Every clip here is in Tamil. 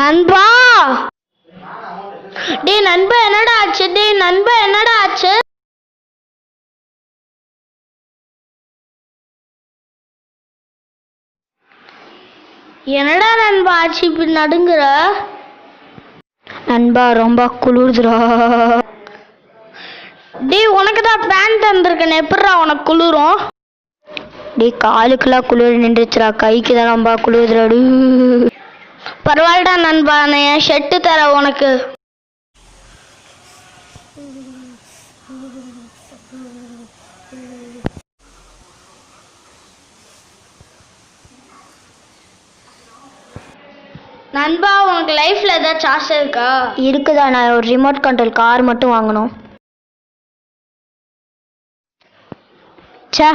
நண்பா டேய் நண்பா என்னடா ஆச்சு? என்னடா நண்பா ஆச்சு இப்படி நடுங்குற? நண்பா ரொம்ப குளிருதுடா. டேய் உனக்கு தான் பேண்ட் தந்திருக்கேன், எப்படிடா உனக்கு குளிரும்? டேய் காலுக்குலாம் குளிர் நின்றுச்சுடா, கைக்கு தான் ரொம்ப குளிருதுடா. பரவாயில்லடா நண்பா, நான் என் ஷர்ட்டு தரேன் உனக்கு. நண்பா உனக்கு லைஃப்ல ஏதாச்சும் ஆசை இருக்கா? இருக்குதா, நான் ஒரு ரிமோட் கண்ட்ரோல் கார் மட்டும் வாங்கணும். சே,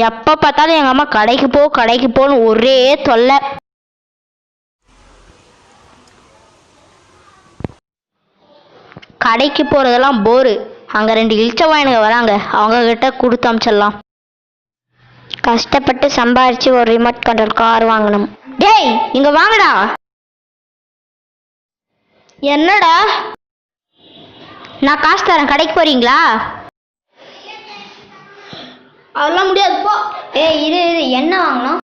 எப்போ பார்த்தாலும் எங்கள் அம்மா கடைக்கு போன்னு ஒரே தொல்லை. கடைக்கு போகிறதெல்லாம் போரு. அங்கே 2 இளிச்சவாயனுங்க வராங்க, அவங்கக்கிட்ட கொடுத்து அமிச்சிடலாம். கஷ்டப்பட்டு சம்பாரித்து ஒரு ரிமோட் கண்ட்ரோல் கார் வாங்கணும். டேய் இங்கே வாங்கடா. என்னடா? நான் காசு தரேன், கடைக்கு போகிறீங்களா? அதெல்லாம் முடியாது போ. ஏய் இரு என்ன வாங்கணும்?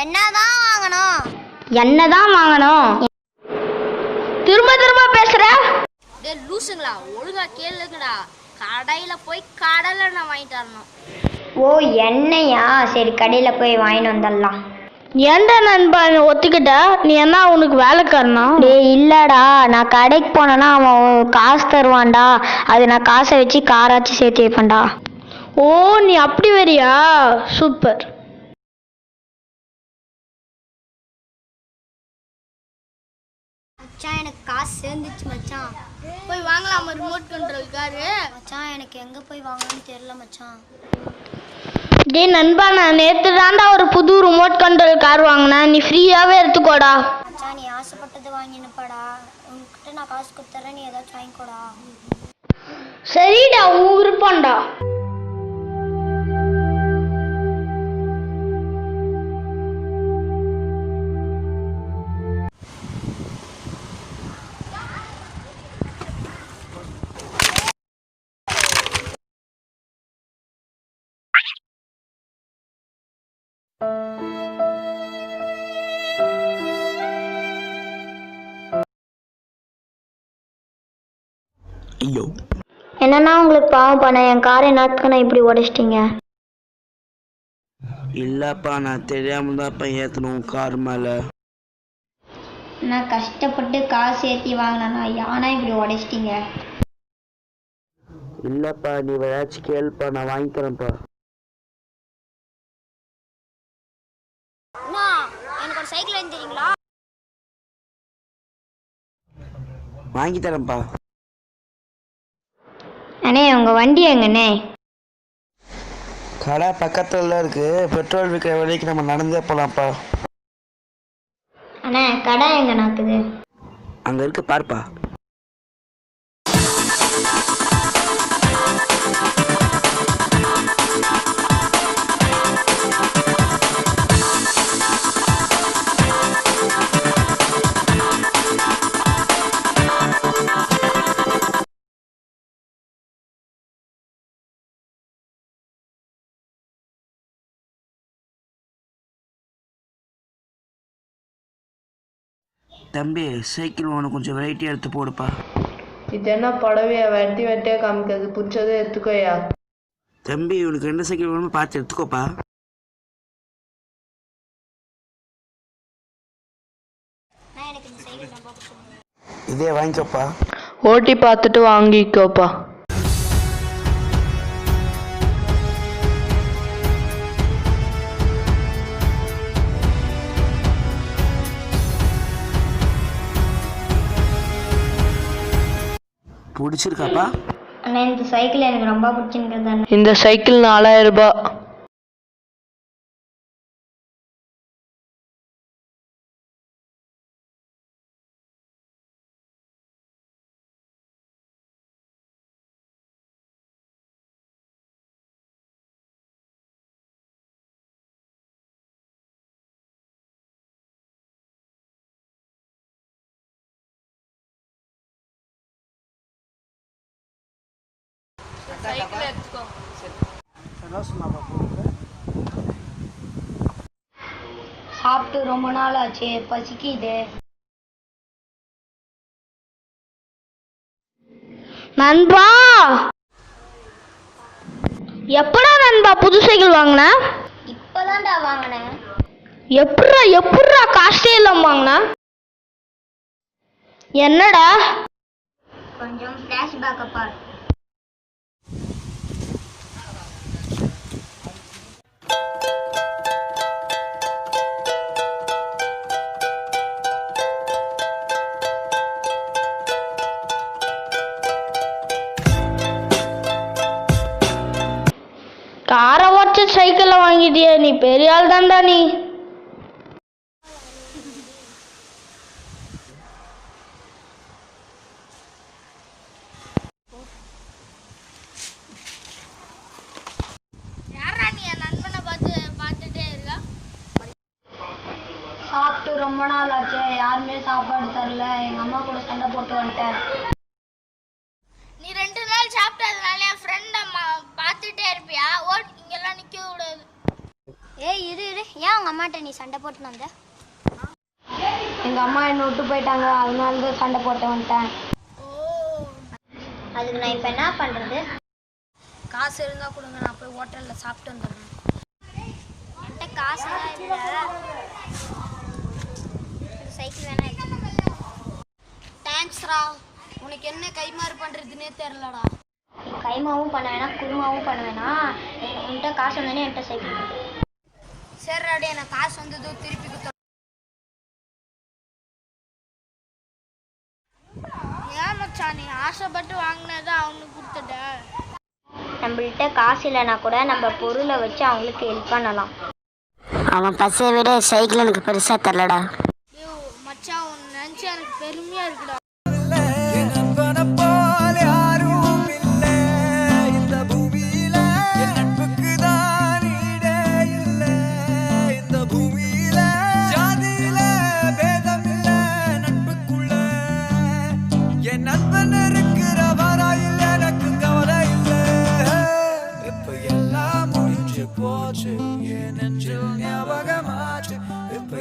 என்ன தான் வாங்கணும்? திரும்ப பேசுற? டேய் லூசுங்களா, ஒழுங்கா கேளுங்கடா. கடையில போய் கடலை நான் வாங்கிட்டு வரணும். ஓ என்னையா? சரி கடையில் போய் வாங்கிட்டு வந்துடலாம். ஏன்டா நண்பா ஒத்துக்கிட்ட? நீ என்ன உனக்கு வேலைக்காரனா? டேய் இல்லடா, நான் கடைக்கு போனேன்னா அவன் காசு தருவான்டா, அது நான் காசை வச்சு காராச்சு சேர்த்து வைப்பேன்டா. ஓ நீ அப்படி வரியா? சூப்பர். மச்சான் எனக்கு காசு சேர்ந்துச்சு மச்சான். போய் வாங்கலாமா ரிமோட் கண்ட்ரோல் காரு? மச்சான் எனக்கு எங்கே போய் வாங்கணும்னு தெரியல மச்சான். டேய் நண்பா, நான் நேற்று தாண்டா ஒரு புது ரிமோட் கண்ட்ரோல் கார் வாங்கினேன், நீ ஃப்ரீயாகவே எடுத்துக்கோடா. மச்சான் நீ ஆசைப்பட்டது வாங்கினப்பாடா, உங்ககிட்ட நான் காசு கொடுத்துறேன், நீ ஏதாச்சும் வாங்கிக்கோடா. சரிடா, உன் விருப்பம்டா. ஐயோ என்னன்னா உங்களுக்கு பாவம் பண்ண, என் காரை என்னத்துக்குண்ணா இப்படி உடைச்சிட்டீங்க? இல்லப்பா, நான் தெரியாம தான்ப்பா ஏற்றணும் கார் மேலே. நான் கஷ்டப்பட்டு காசு ஏற்றி வாங்கினேண்ணா, யானா இப்படி உடைச்சிட்டீங்க? இல்லப்பா, நீ ஏதாச்சும் கேள்ப்பா, நான் வாங்கி தரேன்ப்பா. எனக்கு ஒரு சைக்கிள் வாங்கி தரீங்களா? வாங்கி தரேன்ப்பா. அண்ணே உங்கள் வண்டி எங்கண்ணே? கடை பக்கத்தில் தான் இருக்கு, பெட்ரோல் விற்கிற வழிக்கு நம்ம நடந்தே போகலாம்ப்பா. அண்ணே கடை எங்க நாக்குது? அங்கே இருக்கு பார்ப்பா. தம்பி சைக்கிள் ஒன்று கொஞ்சம் வெரைட்டியாக எடுத்து போடுப்பா. இது என்ன புடவையா வெட்டியாக காமிக்கிறது? பிடிச்சதே எடுத்துக்கோயா. தம்பி உனக்கு 2 சைக்கிள் வேணுமோ பார்த்து எடுத்துக்கோப்பா. இதே வாங்கிக்கோப்பா. ஓட்டி பார்த்துட்டு வாங்கிக்கோப்பா. பிடிச்சிருக்காப்பா? அண்ணா இந்த சைக்கிள் எனக்கு ரொம்ப பிடிச்சிருக்குது. இந்த சைக்கிள் 4000 ரூபாய். சாப்பிட்டு ரொம்ப நாள் ஆச்சு, பசிக்குது. நண்பா, எப்படா நண்பா புது சைக்கிள் வாங்கின? இப்பதான்டா வாங்கினேன். எப்படா காசே இல்லாம வாங்கின? என்னடா? கொஞ்சம் ஃப்ளாஷ்பேக்கை பார். காரை வச்சு சைக்கிளை வாங்கிட்டியே, நீ பெரிய ஆள் தான்டா நீ. யாரா நீ என் நண்பனை பார்த்துட்டே இருக்கா? சாப்பிட்டு ரொம்ப நாள் ஆச்சு, யாருமே சாப்பாடு தரல, எங்க அம்மா கூட சண்டை போட்டு வந்துட்டேன். நீ 2 நாள் சாப்பிட்டதுனால என் ஃப்ரெண்ட் பார்த்துட்டே இருப்பியா? இங்கெல்லாம் நிற்க கூடாது. ஏய் இரு, ஏன் உங்க அம்மாட்ட நீ சண்டை போட்டு வந்த? எங்க அம்மா என்னை விட்டு போயிட்டாங்க, அதனால தான் சண்டை போட்டு வந்துட்டேன். ஓ, அதுக்கு நான் இப்போ என்ன பண்ணுறது? காசு இருந்தா கொடுங்க, நான் போய் ஹோட்டல்ல சாப்பிட்டு வந்துடுறேன். என்கிட்ட காசு தான் இல்லை. சைக்கிள் வேணா எடுத்துக்கோங்க. தேங்க்ஸ்ரா, உனக்கு என்ன கைமாறு பண்றதுன்னே தெரியலடா. நீ கைமாவும் பண்ண வேணாம், குருமாவும் பண்ண வேணாம். உன்கிட்ட காசு வந்தானே என்கிட்ட சைக்கிள் கொடு. சரிடாடி, எனக்கு காசு வந்தது திருப்பி கொடுத்து. ஏன் மச்சான், நீ ஆசைப்பட்டு வாங்கினதை அவனுக்கு கொடுத்துட்ட? நம்மள்கிட்ட காசு இல்லைனா கூட நம்ம பொருளை வச்சு அவங்களுக்கு ஹெல்ப் பண்ணலாம். அவன் பசை விட சைக்கிள் எனக்கு பெருசா தெரியலடா. மச்சான், உன்னை நினச்சி எனக்கு பெருமையா இருக்குடா. போச்சு என் நெஞ்சில் ஞாபகமாச்சு இப்ப